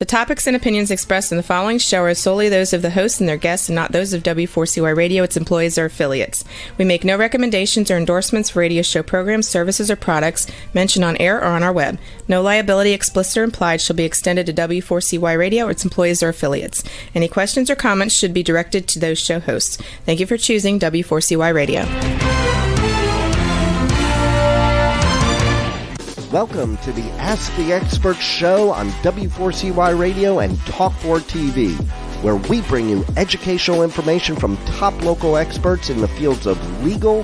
topics and opinions expressed in the following show are solely those of the hosts and their guests and not those of W4CY Radio, its employees, or affiliates. We make no recommendations or endorsements for radio show programs, services, or products mentioned on air or on our web. No liability, explicit or implied, shall be extended to W4CY Radio, its employees, or affiliates. Any questions or comments should be directed to those show hosts. Thank you for choosing W4CY Radio. Welcome to the Ask the Expert show on W4CY Radio and Talk4 TV, where we bring you educational information from top local experts in the fields of legal,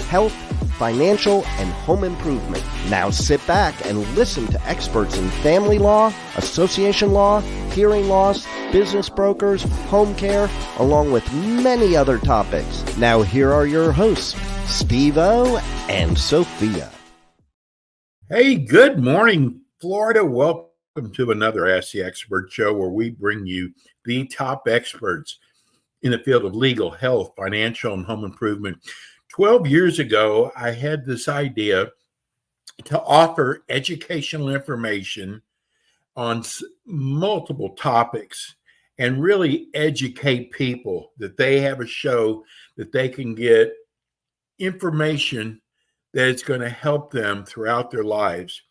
health, financial, and home improvement. Now sit back and listen to experts in family law, association law, hearing loss, business brokers, home care, along with many other topics. Now here are your hosts, Steve-O and Sophia. Hey, good morning, Florida. Welcome to another Ask the Expert show where we bring you the top experts in the field of legal, health, financial, and home improvement. 12 years ago, I had this idea to offer educational information on multiple topics and really educate people that they have a show that they can get information that is going to help them throughout their lives.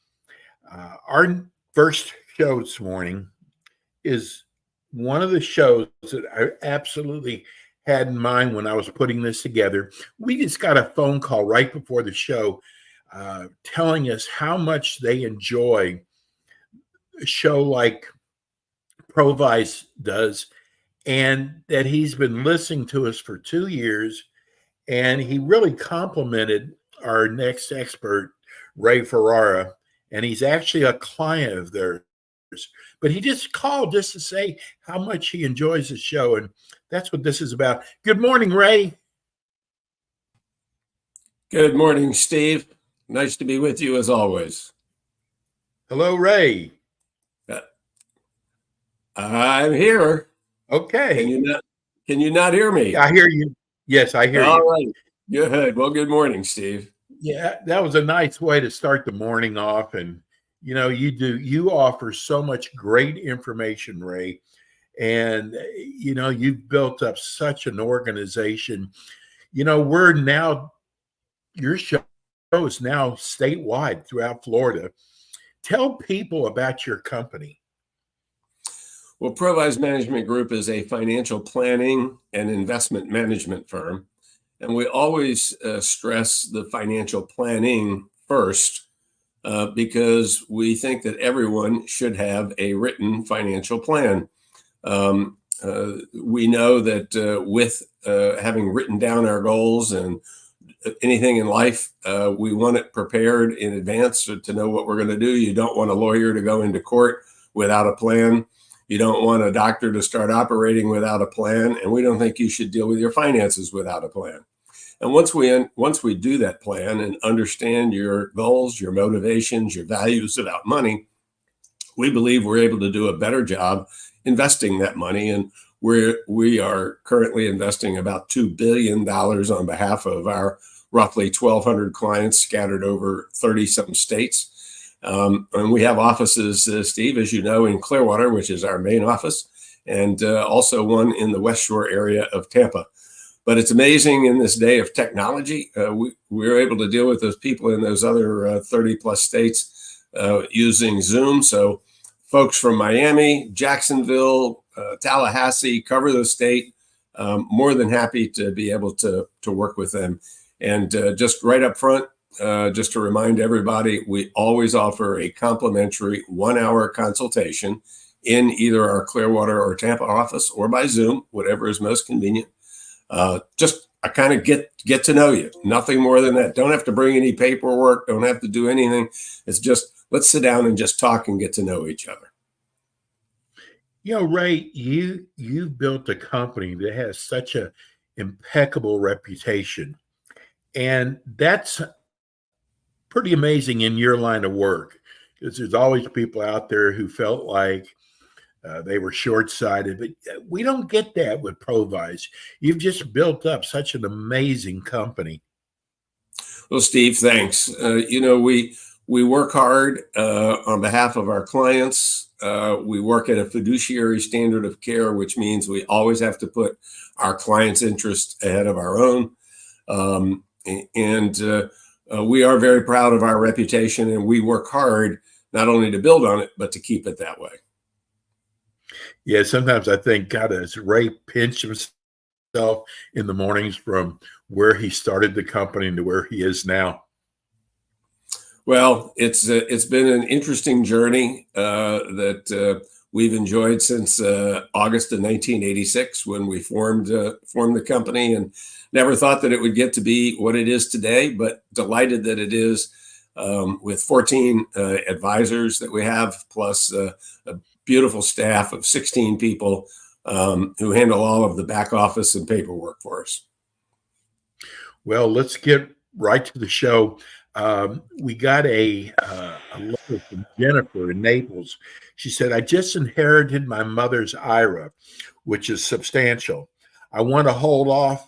Our first show this morning is one of the shows that I absolutely had in mind when I was putting this together. We just got a phone call right before the show telling us how much they enjoy a show like Provise does, and that he's been listening to us for 2 years, and he really complimented our next expert, Ray Ferrara, and he's actually a client of theirs. But he just called just to say how much he enjoys the show, and that's what this is about. Good morning, Ray. Good morning, Steve. Nice to be with you as always. Hello, Ray. I'm here. Okay. Can you not hear me? I hear you. Yes, I hear you. All right. Good. Well, good morning, Steve. Yeah, that was a nice way to start the morning off. And, you offer so much great information, Ray. And, you've built up such an organization. Your show is now statewide throughout Florida. Tell people about your company. Well, Provise Management Group is a financial planning and investment management firm. And we always stress the financial planning first because we think that everyone should have a written financial plan. We know that with having written down our goals and anything in life, we want it prepared in advance to know what we're going to do. You don't want a lawyer to go into court without a plan. You don't want a doctor to start operating without a plan. And we don't think you should deal with your finances without a plan. And once we do that plan and understand your goals, your motivations, your values about money, we believe we're able to do a better job investing that money. And we are currently investing about $2 billion on behalf of our roughly 1,200 clients scattered over 30-something states. And we have offices, Steve, as you know, in Clearwater, which is our main office, and also one in the West Shore area of Tampa. But it's amazing in this day of technology, we're able to deal with those people in those other 30 plus states using Zoom. So folks from Miami, Jacksonville, Tallahassee, cover the state, more than happy to be able to work with them. And just right up front, just to remind everybody, we always offer a complimentary 1-hour consultation in either our Clearwater or Tampa office or by Zoom, whatever is most convenient. I kind of get to know you. Nothing more than that. Don't have to bring any paperwork. Don't have to do anything. It's just, let's sit down and just talk and get to know each other. Ray, you've built a company that has such an impeccable reputation. And that's pretty amazing in your line of work, because there's always people out there who felt like they were short-sighted, but we don't get that with Provise. You've just built up such an amazing company. Well, Steve, thanks. We work hard on behalf of our clients. we work at a fiduciary standard of care, which means we always have to put our client's interest ahead of our own. We are very proud of our reputation, and we work hard not only to build on it, but to keep it that way. Yeah, sometimes I think, God, does Ray pinch himself in the mornings from where he started the company to where he is now? Well, it's been an interesting journey that we've enjoyed since August of 1986 when we formed the company, and never thought that it would get to be what it is today, but delighted that it is, with 14 advisors that we have, plus a beautiful staff of 16 people who handle all of the back office and paperwork for us. Well, let's get right to the show. We got a letter from Jennifer in Naples. She said, I just inherited my mother's IRA, which is substantial. I want to hold on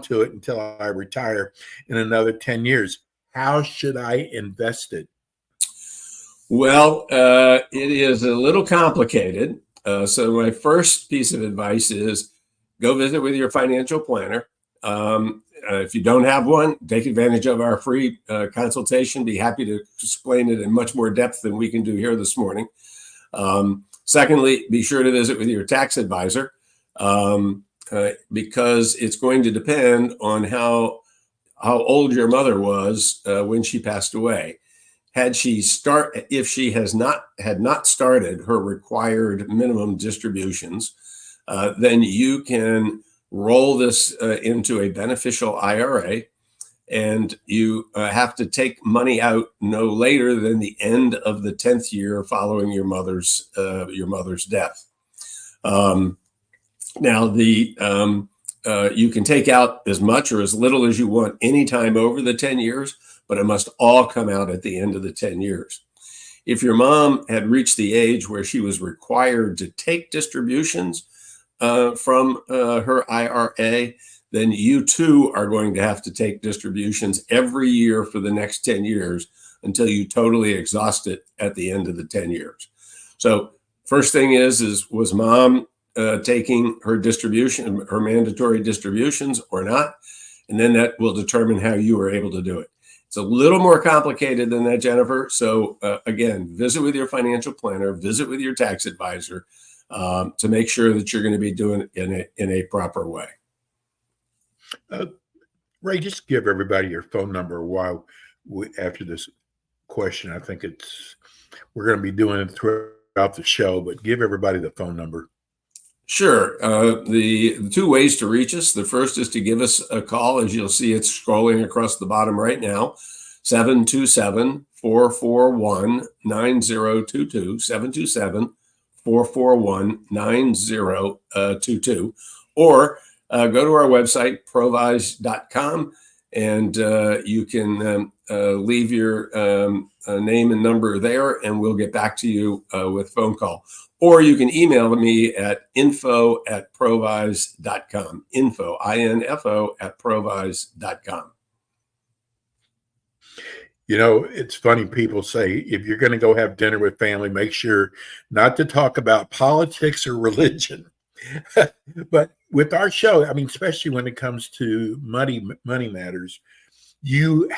to it until I retire in another 10 years. How should I invest it? Well, it is a little complicated. So my first piece of advice is go visit with your financial planner. If you don't have one, take advantage of our free consultation. Be happy to explain it in much more depth than we can do here this morning. Secondly, be sure to visit with your tax advisor because it's going to depend on how old your mother was when she passed away. If she had not started her required minimum distributions, then you can roll this into a beneficial IRA, and you have to take money out no later than the end of the 10th year following your mother's death. Now, you can take out as much or as little as you want anytime over the 10 years, but it must all come out at the end of the 10 years. If your mom had reached the age where she was required to take distributions from her IRA, then you too are going to have to take distributions every year for the next 10 years until you totally exhaust it at the end of the 10 years. So first thing was mom taking her distribution, her mandatory distributions or not? And then that will determine how you are able to do it. It's a little more complicated than that, Jennifer. So again, visit with your financial planner, visit with your tax advisor to make sure that you're going to be doing it in a proper way. Ray, just give everybody your phone number while after this question. I think we're going to be doing it throughout the show, but give everybody the phone number. Sure. The two ways to reach us. The first is to give us a call, as you'll see it's scrolling across the bottom right now, 727-441-9022, 727-441-9022, or go to our website, provise.com, and you can leave your name and number there, and we'll get back to you with phone call. Or you can email me at info@provise.com, info @provise.com. You know, it's funny, people say, if you're going to go have dinner with family, make sure not to talk about politics or religion. But with our show, I mean, especially when it comes to money matters, you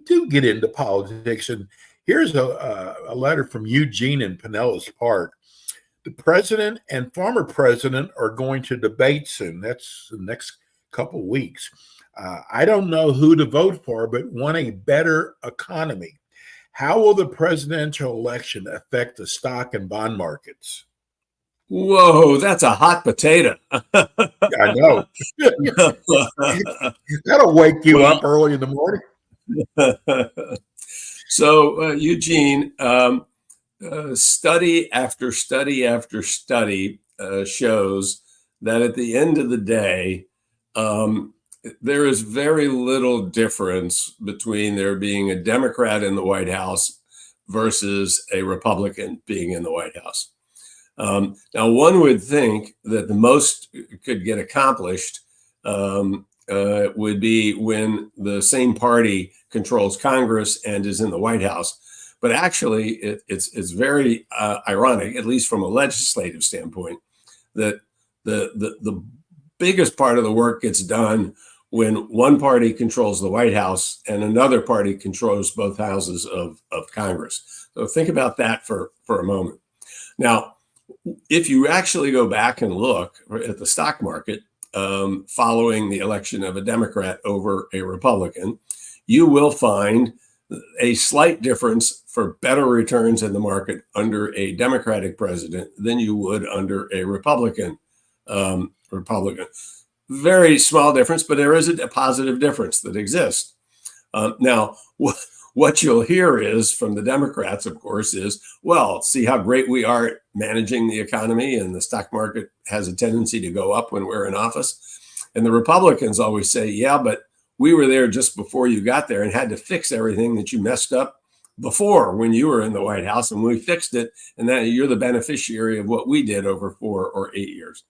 do get into politics. And here's a letter from Eugene in Pinellas Park. The president and former president are going to debate soon. That's the next couple of weeks. I don't know who to vote for, but want a better economy. How will the presidential election affect the stock and bond markets? Whoa, that's a hot potato. I know. That'll wake you up early in the morning. So, Eugene, study after study after study shows that at the end of the day, there is very little difference between there being a Democrat in the White House versus a Republican being in the White House. Now, one would think that the most could get accomplished would be when the same party controls Congress and is in the White House. But actually, it's very ironic, at least from a legislative standpoint, that the biggest part of the work gets done when one party controls the White House and another party controls both houses of Congress. So think about that for a moment. Now, if you actually go back and look at the stock market following the election of a Democrat over a Republican, you will find a slight difference for better returns in the market under a Democratic president than you would under a Republican. Very small difference, but there is a positive difference that exists. Now, what you'll hear is from the Democrats, of course, is, well, see how great we are at managing the economy, and the stock market has a tendency to go up when we're in office. And the Republicans always say, yeah, but we were there just before you got there and had to fix everything that you messed up before when you were in the White House, and we fixed it, and that you're the beneficiary of what we did over 4 or 8 years.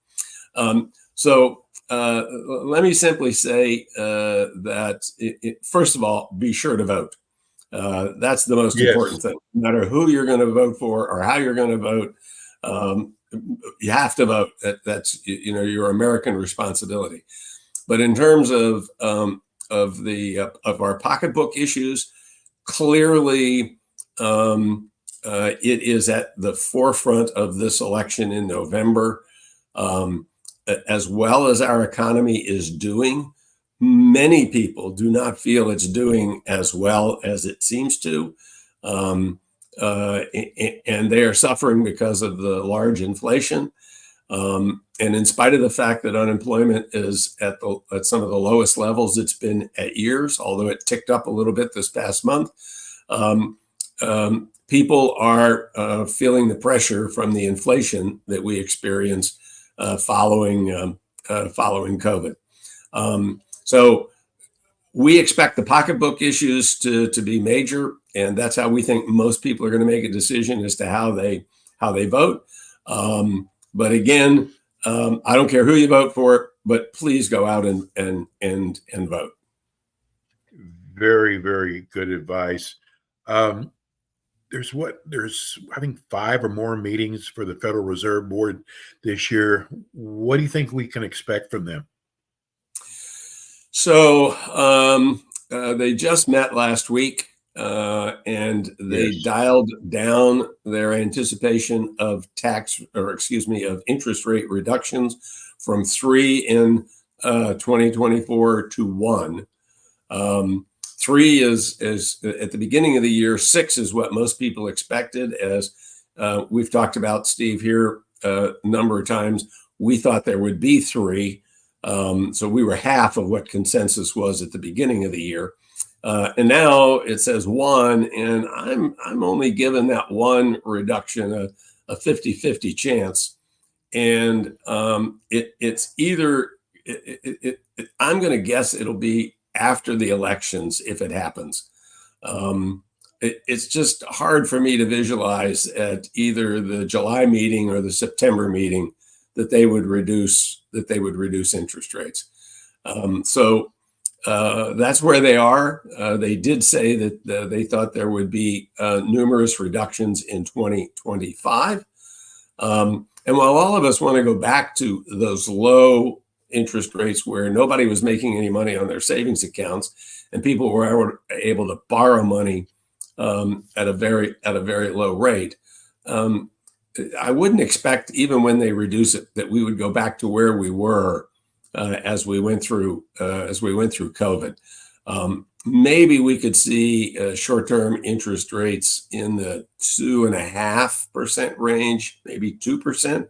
So let me simply say that, first of all, be sure to vote. That's the most important thing. No matter who you're going to vote for or how you're going to vote, you have to vote. That's your American responsibility. But in terms of our pocketbook issues, clearly it is at the forefront of this election in November. As well as our economy is doing, many people do not feel it's doing as well as it seems to. And they are suffering because of the large inflation. And in spite of the fact that unemployment is at some of the lowest levels it's been at years, although it ticked up a little bit this past month, people are feeling the pressure from the inflation that we experienced following COVID. So we expect the pocketbook issues to be major, and that's how we think most people are going to make a decision as to how they vote. But again, I don't care who you vote for, but please go out and vote. Very, very good advice. There's I think 5 or more meetings for the Federal Reserve Board this year. What do you think we can expect from them? So they just met last week, and they dialed down their anticipation of of interest rate reductions from 3 in 2024 to 1. 3 is at the beginning of the year. 6 is what most people expected. As we've talked about, Steve, here a number of times, we thought there would be 3. So we were half of what consensus was at the beginning of the year. And now it says 1, and I'm only giving that 1 reduction a 50-50 chance. And it's either, I'm going to guess it'll be after the elections if it happens. It's just hard for me to visualize at either the July meeting or the September meeting that they would reduce interest rates. So that's where they are. They did say that they thought there would be numerous reductions in 2025. And while all of us want to go back to those low interest rates where nobody was making any money on their savings accounts and people were able to borrow money at a very low rate, I wouldn't expect, even when they reduce it, that we would go back to where we were as we went through COVID. Maybe we could see short-term interest rates in the 2.5% range, maybe 2%,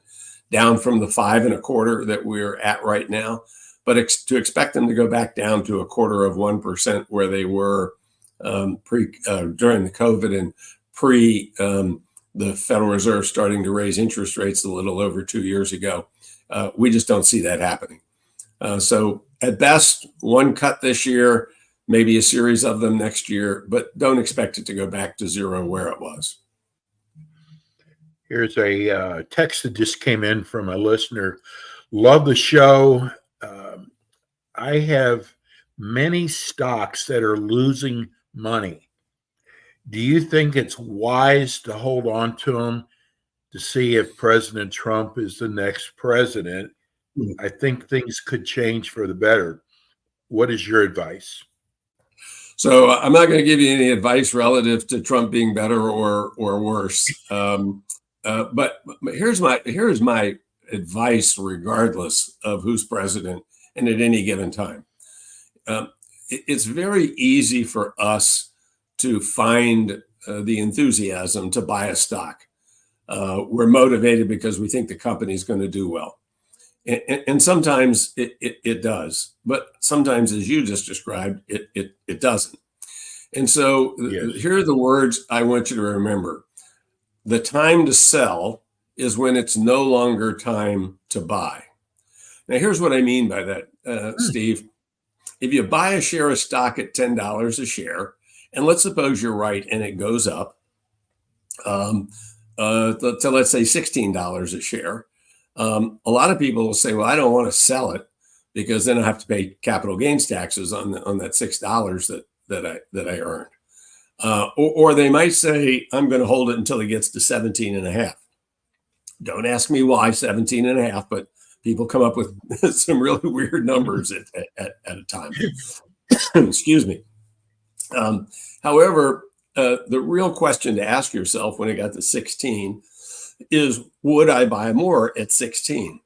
down from the 5.25% that we're at right now. But to expect them to go back down to 0.25% where they were during the COVID and pre the Federal Reserve starting to raise interest rates a little over 2 years ago, we just don't see that happening. So at best, 1 cut this year, maybe a series of them next year, but don't expect it to go back to 0 where it was. Here's a text that just came in from a listener. Love the show. I have many stocks that are losing money. Do you think it's wise to hold on to them to see if President Trump is the next president? I think things could change for the better. What is your advice? So I'm not going to give you any advice relative to Trump being better or worse. But here's my advice, regardless of who's president and at any given time. It's very easy for us to find the enthusiasm to buy a stock. We're motivated because we think the company is going to do well. And sometimes it does, but sometimes, as you just described, it doesn't. And so Yes. Here are the words I want you to remember. The time to sell is when it's no longer time to buy. Now, here's what I mean by that, Steve. If you buy a share of stock at $10 a share, and let's suppose you're right and it goes up to, let's say, $16 a share, a lot of people will say, well, I don't want to sell it because then I have to pay capital gains taxes on that $6 that I earned. Or they might say, I'm going to hold it until it gets to 17 and a half. Don't ask me why 17 and a half, but people come up with some really weird numbers at a time. Excuse me. However, the real question to ask yourself when it got to 16 is, would I buy more at 16?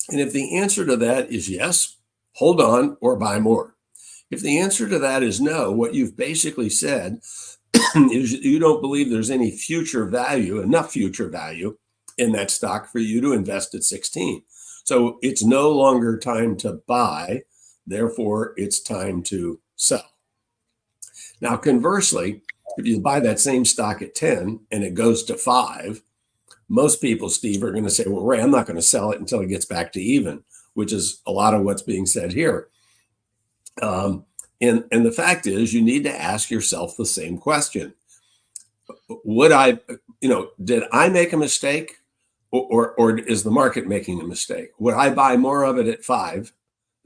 And if the answer to that is yes, hold on or buy more. If the answer to that is no, what you've basically said is you don't believe there's any enough future value in that stock for you to invest at 16. So it's no longer time to buy, therefore it's time to sell. Now, conversely, if you buy that same stock at 10 and it goes to 5, most people, Steve, are going to say, well, Ray, I'm not going to sell it until it gets back to even, which is a lot of what's being said here. And the fact is, you need to ask yourself the same question. Did I make a mistake or is the market making a mistake? Would I buy more of it at 5?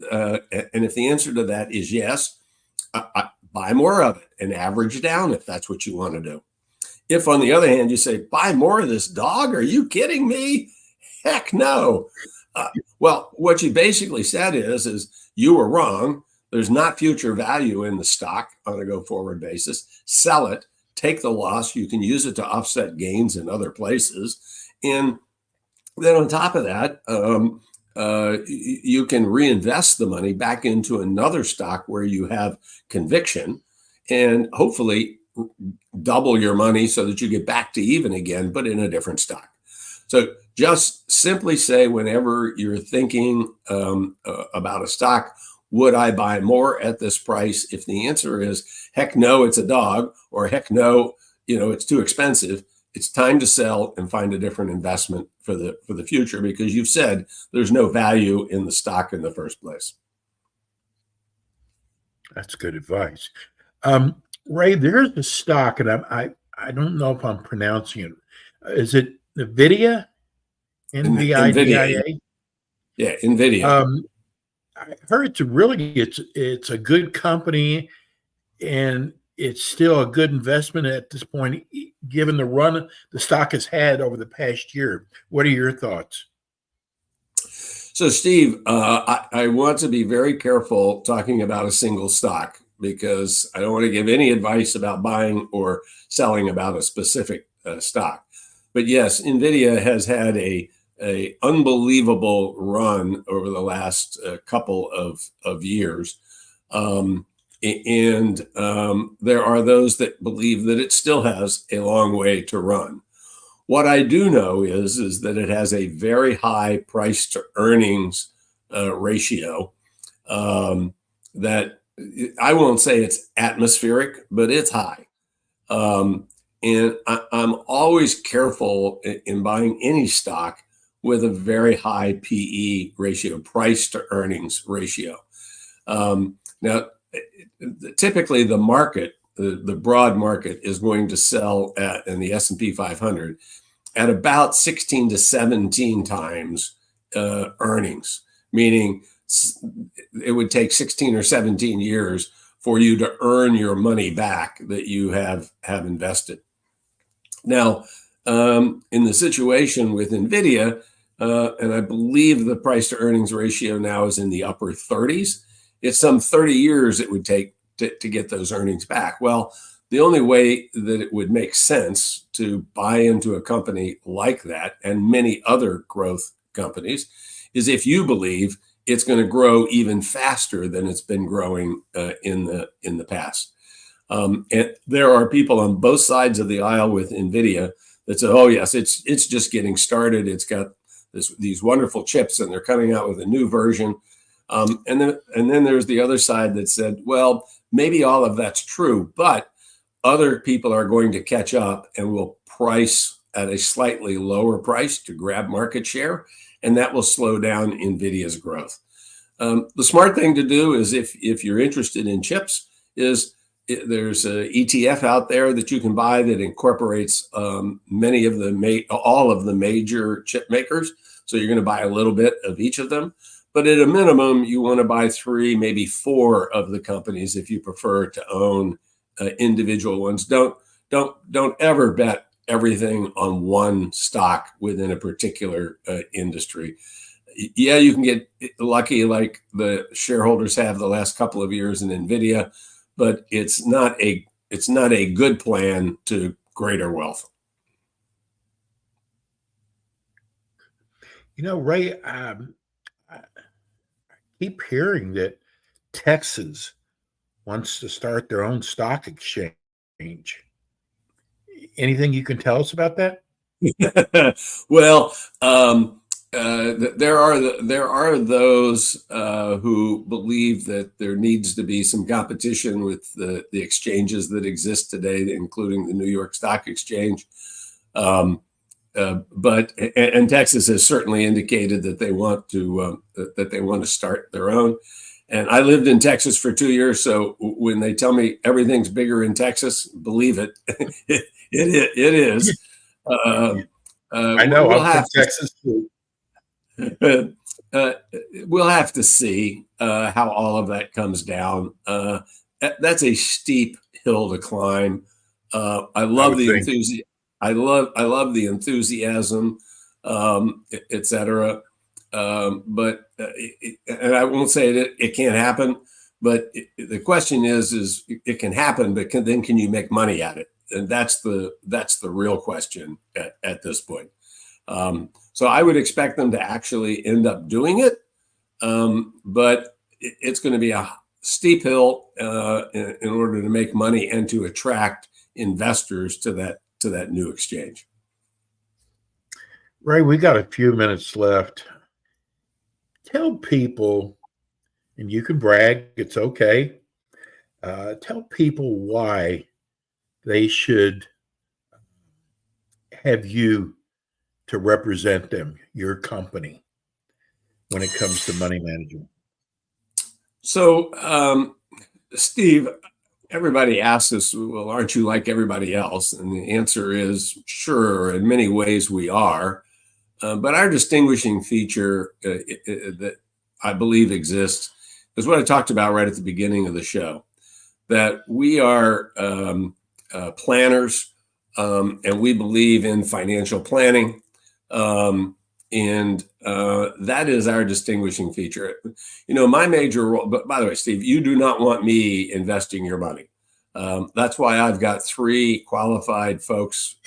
And if the answer to that is yes, I buy more of it and average down if that's what you want to do. If, on the other hand, you say, buy more of this dog, are you kidding me? Heck no. Well, what you basically said is you were wrong. There's not future value in the stock on a go-forward basis. Sell it, take the loss. You can use it to offset gains in other places. And then on top of that, you can reinvest the money back into another stock where you have conviction and hopefully double your money so that you get back to even again, but in a different stock. So just simply say, whenever you're thinking about a stock, would I buy more at this price? If the answer is heck no, it's a dog, or heck no, it's too expensive, it's time to sell and find a different investment for the future, because you've said there's no value in the stock in the first place. That's good advice. Ray, there's a stock, and I don't know if I'm pronouncing it. Is it NVIDIA? NVIDIA? Yeah, NVIDIA. I heard it's a good company, and it's still a good investment at this point, given the run the stock has had over the past year. What are your thoughts? So, Steve, I want to be very careful talking about a single stock, because I don't want to give any advice about buying or selling about a specific stock. But yes, NVIDIA has had a unbelievable run over the last couple of years. And there are those that believe that it still has a long way to run. What I do know is that it has a very high price to earnings ratio that I won't say it's atmospheric, but it's high. And I'm always careful in buying any stock with a very high PE ratio, price to earnings ratio. Now, typically the market, the broad market, is going to sell in the S&P 500 at about 16 to 17 times earnings, meaning it would take 16 or 17 years for you to earn your money back that you have invested. Now, in the situation with NVIDIA, and I believe the price to earnings ratio now is in the upper 30s. It's some 30 years it would take to get those earnings back. Well, the only way that it would make sense to buy into a company like that and many other growth companies is if you believe it's going to grow even faster than it's been growing in the past. And there are people on both sides of the aisle with NVIDIA that say, "Oh yes, it's just getting started. It's got these wonderful chips, and they're coming out with a new version." And then there's the other side that said, "Well, maybe all of that's true, but other people are going to catch up and will price at a slightly lower price to grab market share, and that will slow down NVIDIA's growth." The smart thing to do is if you're interested in chips is there's a ETF out there that you can buy that incorporates many of all of the major chip makers. So you're going to buy a little bit of each of them, but at a minimum, you want to buy 3, maybe 4 of the companies if you prefer to own individual ones. Don't ever bet everything on one stock within a particular industry. Yeah, you can get lucky like the shareholders have the last couple of years in NVIDIA, but it's not a good plan to greater wealth. You know, Ray, I keep hearing that Texas wants to start their own stock exchange. Anything you can tell us about that? Well, there are those who believe that there needs to be some competition with the exchanges that exist today, including the New York Stock Exchange. But Texas has certainly indicated that they want to start their own. And I lived in Texas for 2 years, so when they tell me everything's bigger in Texas, believe it. It is. I know. I'm from Texas too. We'll have to see how all of that comes down. That's a steep hill to climb. I love the enthusiasm. I love the enthusiasm, et cetera. But and I won't say that it can't happen. But the question is it can happen, but can you make money at it? And that's the real question at this point. So I would expect them to actually end up doing it, but it's going to be a steep hill in order to make money and to attract investors to that new exchange. Ray, we got a few minutes left. Tell people, and you can brag, it's okay. Tell people why they should have you to represent them, your company, when it comes to money management. So, Steve, everybody asks us, well, aren't you like everybody else? And the answer is, sure, in many ways we are. But our distinguishing feature that I believe exists is what I talked about right at the beginning of the show, that we are planners, and we believe in financial planning. And that is our distinguishing feature. You know, my major role, but by the way, Steve, you do not want me investing your money. That's why I've got 3 qualified folks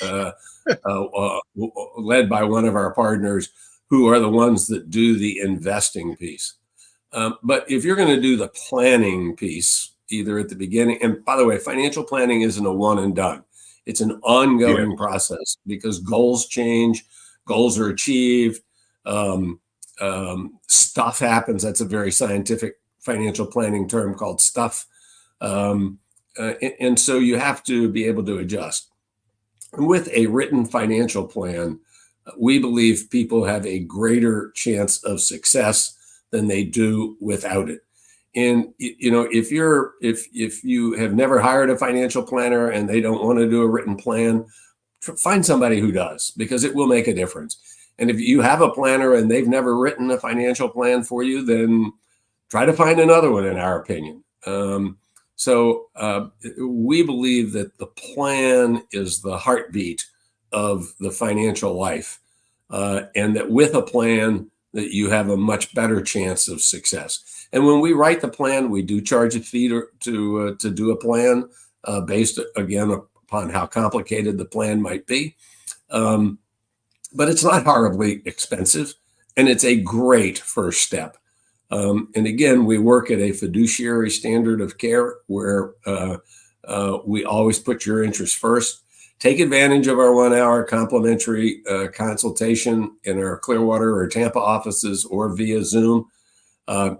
led by one of our partners who are the ones that do the investing piece. But if you're going to do the planning piece, either at the beginning, and by the way, financial planning isn't a one and done. It's an ongoing process because goals change, goals are achieved, stuff happens. That's a very scientific financial planning term called stuff. And so you have to be able to adjust. And with a written financial plan, we believe people have a greater chance of success than they do without it. And you know, if you have never hired a financial planner and they don't want to do a written plan, find somebody who does, because it will make a difference. And if you have a planner and they've never written a financial plan for you, then try to find another one, in our opinion. So we believe that the plan is the heartbeat of the financial life, and that with a plan that you have a much better chance of success. And when we write the plan, we do charge a fee to do a plan based, again, upon how complicated the plan might be. But it's not horribly expensive, and it's a great first step. And again, we work at a fiduciary standard of care where we always put your interests first. Take advantage of our 1 hour complimentary consultation in our Clearwater or Tampa offices or via Zoom.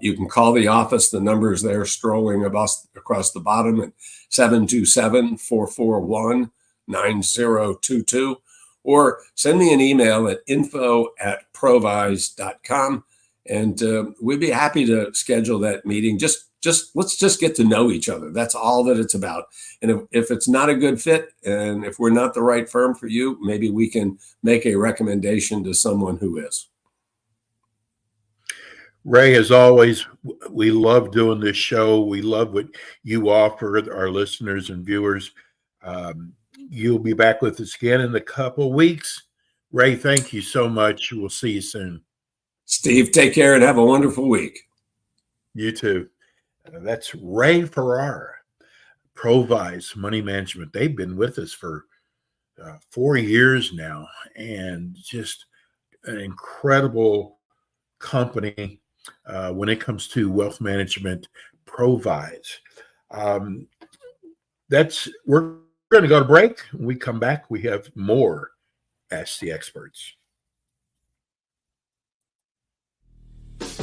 You can call the office. The number is there scrolling across the bottom at 727-441-9022. Or send me an email at info@provise.com, and we'd be happy to schedule that meeting. Let's just get to know each other. That's all that it's about. And if it's not a good fit, and if we're not the right firm for you, maybe we can make a recommendation to someone who is. Ray, as always, we love doing this show. We love what you offer our listeners and viewers. You'll be back with us again in a couple of weeks. Ray, thank you so much. We'll see you soon. Steve, take care and have a wonderful week. You too. That's Ray Ferrara, Provise Money Management. They've been with us for 4 years now, and just an incredible company when it comes to wealth management. Provise. We're going to go to break. When we come back, we have more Ask the Experts.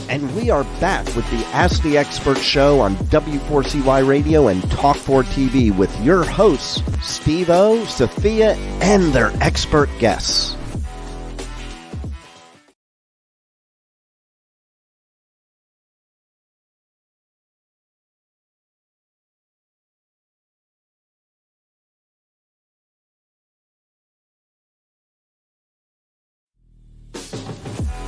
And we are back with the Ask the Expert show on W4CY Radio and Talk4 TV with your hosts, Steve-O, Sophia, and their expert guests.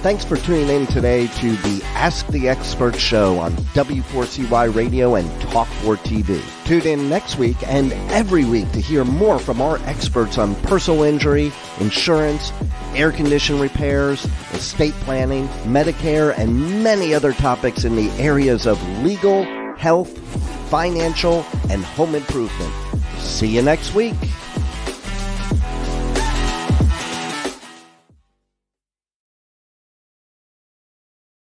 Thanks for tuning in today to the Ask the Expert show on W4CY Radio and Talk4 TV. Tune in next week and every week to hear more from our experts on personal injury, insurance, air condition repairs, estate planning, Medicare, and many other topics in the areas of legal, health, financial, and home improvement. See you next week.